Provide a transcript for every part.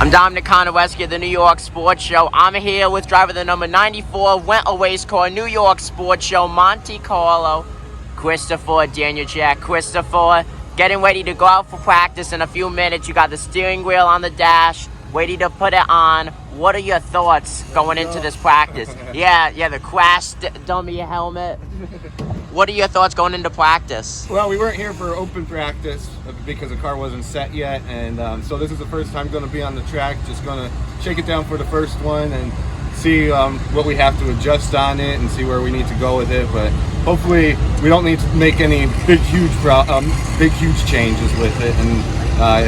I'm Dominic Konowski of the New York Sports Show. I'm here with driver the number 94 Winter Race Car New York Sports Show Monte Carlo, Christopher Daniel Jack. Christopher, getting ready to go out for practice in a few minutes. You got the steering wheel on the dash, ready to put it on. What are your thoughts going into this practice? Yeah, the crash dummy helmet. What are your thoughts going into practice? Well, we weren't here for open practice because the car wasn't set yet, and so this is the first time going to be on the track. Just going to shake it down for the first one and see what we have to adjust on it and see where we need to go with it. But hopefully, we don't need to make any big, huge changes with it, and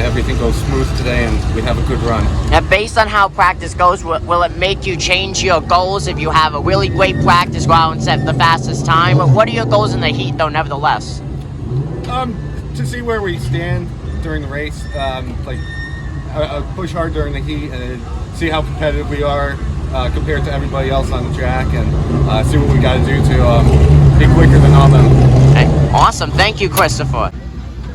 everything goes smooth today, and we have a good run. Now, based on how practice goes, will it make you change your goals if you have a really great practice, go out and set the fastest time? Or what are your goals in the heat, though, nevertheless? To see where we stand during the race, push hard during the heat and see how competitive we are compared to everybody else on the track, and see what we got to do to be quicker than all them. Hey, awesome. Thank you, Christopher.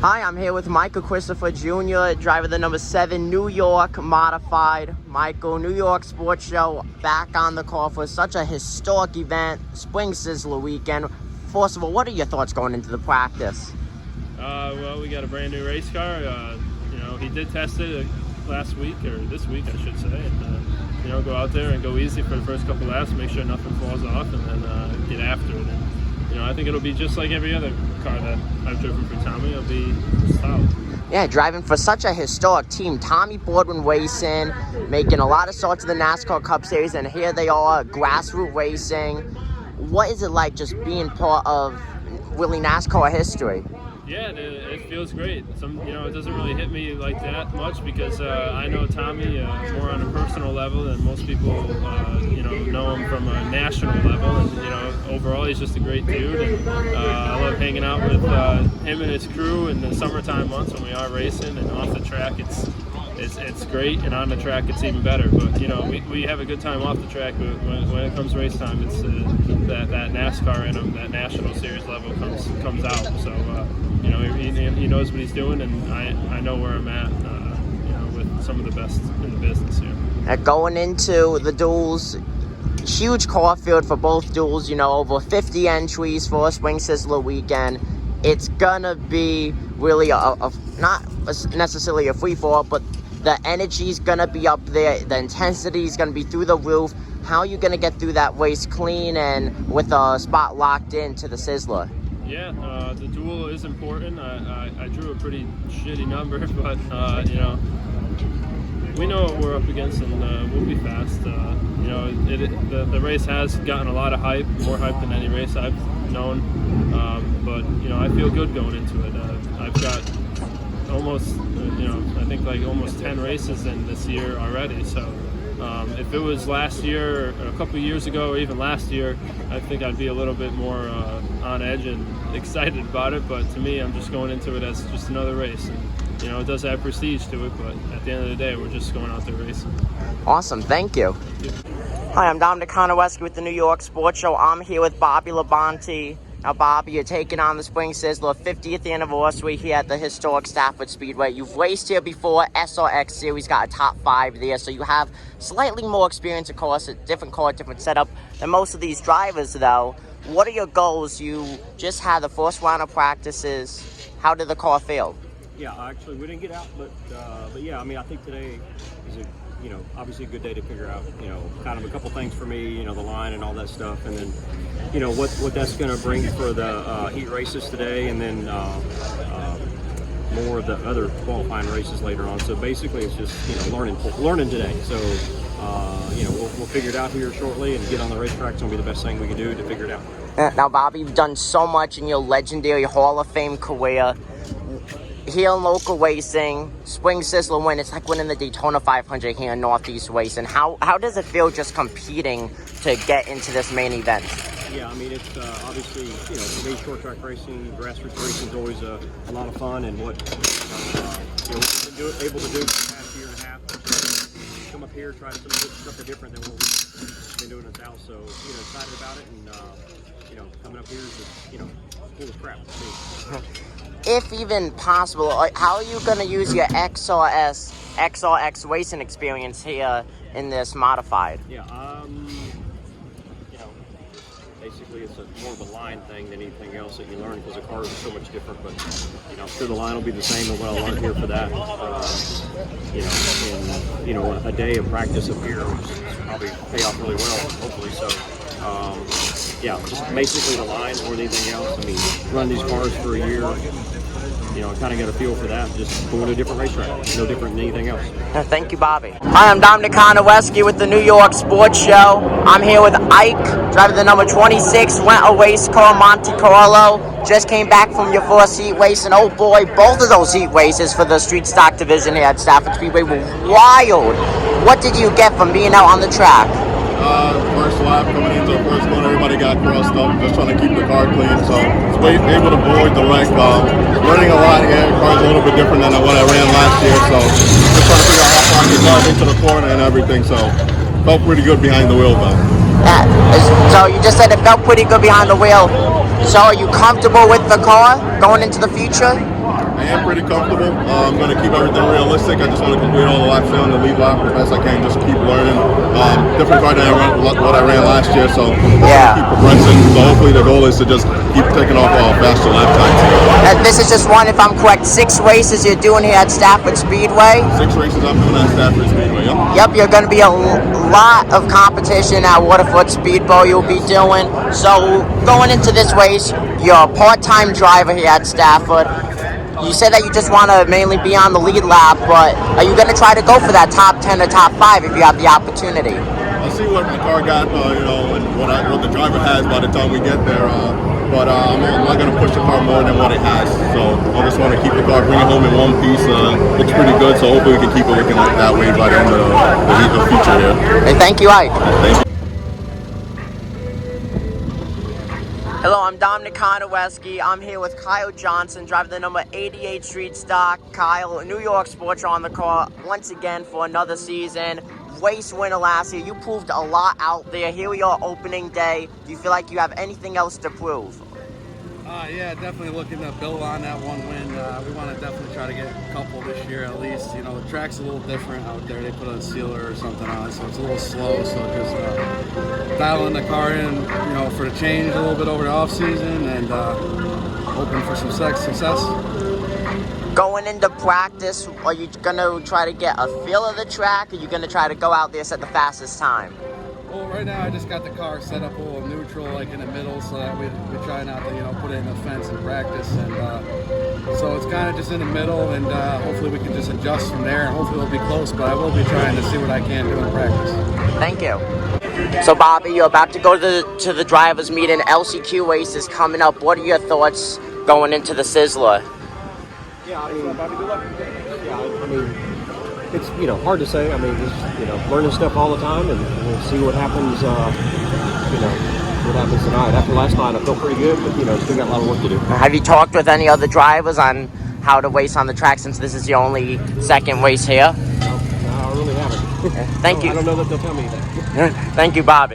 Hi, I'm here with Michael Christopher Jr., driver the number 7 New York Modified. Michael, New York Sports Show, back on the call for such a historic event, Spring Sizzler weekend. First of all, what are your thoughts going into the practice? Well, we got a brand new race car. He did test it last week, or this week, I should say. And, go out there and go easy for the first couple laps, make sure nothing falls off, and then get after it. And, I think it'll be just like every other car that I've driven for Tommy. It'll be solid. Yeah, driving for such a historic team. Tommy Boardman Racing, making a lot of starts in the NASCAR Cup Series, and here they are, grassroots racing. What is it like just being part of really NASCAR history? Yeah, it feels great. It doesn't really hit me like that much because I know Tommy more on a personal level than most people, know him from a national level. And, overall, he's just a great dude. And I love hanging out with him and his crew in the summertime months when we are racing. And off the track, it's great, and on the track, it's even better. But, we have a good time off the track. But when it comes race time, it's that NASCAR in him, that national series level comes out. So, he knows what he's doing, and I know where I'm at, with some of the best in the business here. Going into the duels, huge car field for both duels, over 50 entries for a Spring Sizzler weekend. It's gonna be really not necessarily a free-for-all, but the energy's gonna be up there, the intensity's gonna be through the roof. How are you gonna get through that race clean and with a spot locked into the Sizzler? Yeah, the duel is important. I drew a pretty shitty number, but we know what we're up against, and we'll be fast. The race has gotten a lot of hype, more hype than any race I've known. But I feel good going into it. I've got almost, I think like almost 10 races in this year already. So if it was last year, or a couple of years ago, or even last year, I think I'd be a little bit more on edge and excited about it. But to me, I'm just going into it as just another race. And, it does have prestige to it, but at the end of the day, we're just going out there racing. Awesome, thank you. Hi, I'm Dominic Konowski with the New York Sports Show. I'm here with Bobby Labonte. Now, Bobby, you're taking on the Spring Sizzler 50th anniversary here at the historic Stafford Speedway. You've raced here before, SRX Series, got a top 5 there, so you have slightly more experience, of course, a different car, different setup than most of these drivers, though. What are your goals? You just had the first round of practices. How did the car feel? Yeah, actually, we didn't get out, but yeah, I think today is obviously a good day to figure out, kind of a couple things for me, the line and all that stuff, and then, what that's going to bring for the heat races today, and then more of the other qualifying races later on. So basically, it's just learning today. So we'll figure it out here shortly and get on the racetrack. It's going to be the best thing we can do to figure it out. Now, Bobby, you've done so much in your legendary Hall of Fame career. Here in local racing, Spring Sizzler win, it's like winning the Daytona 500 here in Northeast Racing. How does it feel just competing to get into this main event? Yeah, it's obviously, for me, short track racing, grassroots racing is always a lot of fun, and what we've been able to do for the past year and a half. Come up here, try something different than what we've been doing in the South. So, excited about it, and coming up here is just, cool as crap to me. If even possible, how are you going to use your XRS XRX racing experience here in this modified? Yeah, you know, basically it's more of a line thing than anything else that you learn because the cars are so much different. But you know, I'm sure the line will be the same and what I'll learn here for that. You know, and you know, a day of practice up here will probably pay off really well, hopefully. So. Yeah, just basically the line more than anything else. I mean, run these cars for a year, you know, kind of get a feel for that. Just going to a different racetrack, no different than anything else. Thank you, Bobby. Hi, I'm Dominic Konowski with the New York Sports Show. I'm here with Ike, driving the number 26 Winter Race Car Monte Carlo. Just came back from your first heat race, and oh boy, both of those heat races for the street stock division here at Stafford Speedway were wild. What did you get from being out on the track? First lap coming into the first corner, everybody got crossed up, just trying to keep the car clean. So it's able to avoid the wreck. Learning a lot here. The car's a little bit different than what I ran last year. So just trying to figure out how far I can drive into the corner and everything. So felt pretty good behind the wheel though. So you just said it felt pretty good behind the wheel. So are you comfortable with the car going into the future? I am pretty comfortable. I'm going to keep everything realistic. I just want to complete all the laps down the lead lap the best I can. Just keep learning. Different car than what I ran last year, so yeah. Keep progressing. So hopefully the goal is to just keep taking off faster lap times. This is just one, if I'm correct, 6 races you're doing here at Stafford Speedway. 6 races I'm doing at Stafford Speedway. Yep, you're going to be a lot of competition at Waterford Speedboat you'll be doing. So going into this race, you're a part-time driver here at Stafford. You said that you just want to mainly be on the lead lap, but are you going to try to go for that top 10 or top 5 if you have the opportunity? I'll see what my car got, you know, and what the driver has by the time we get there. But I'm not going to push the car more than what it has. So I just want to keep the car, bring it home in one piece. Looks pretty good, so hopefully we can keep it looking like that way by the end of the future here. Hey, thank you, Ike. Thank you. Hello, I'm Dominic Konowski. I'm here with Kyle Johnson, driving the number 88 Street Stock. Kyle, New York Sports on the car once again for another season. Race winner last year. You proved a lot out there. Here we are, opening day. Do you feel like you have anything else to prove? Yeah, definitely looking to build on that one win. We want to definitely try to get a couple this year at least. You know, the track's a little different out there. They put a sealer or something on it, so it's a little slow. So just dialing the car in, you know, for the change a little bit over the off season and hoping for some success. Going into practice, are you going to try to get a feel of the track, or are you going to try to go out there set the fastest time? Well, right now I just got the car set up a little neutral, like in the middle, so that we try not to, you know, put it in the fence in practice, and so it's kind of just in the middle, and hopefully we can just adjust from there, and hopefully it'll be close, but I will be trying to see what I can do in practice. Thank you. So Bobby, you're about to go to the drivers' meeting. LCQ race is coming up. What are your thoughts going into the Sizzler? Yeah, I mean, Bobby, good luck. Yeah, I mean, it's, you know, hard to say. I mean, just, you know, learning stuff all the time, and we'll see what happens, you know, what happens tonight. After last night, I felt pretty good, but, you know, still got a lot of work to do. Have you talked with any other drivers on how to race on the track, since this is your only second race here? No, I really haven't. Thank you. I don't know that they'll tell me that. Thank you, Bobby.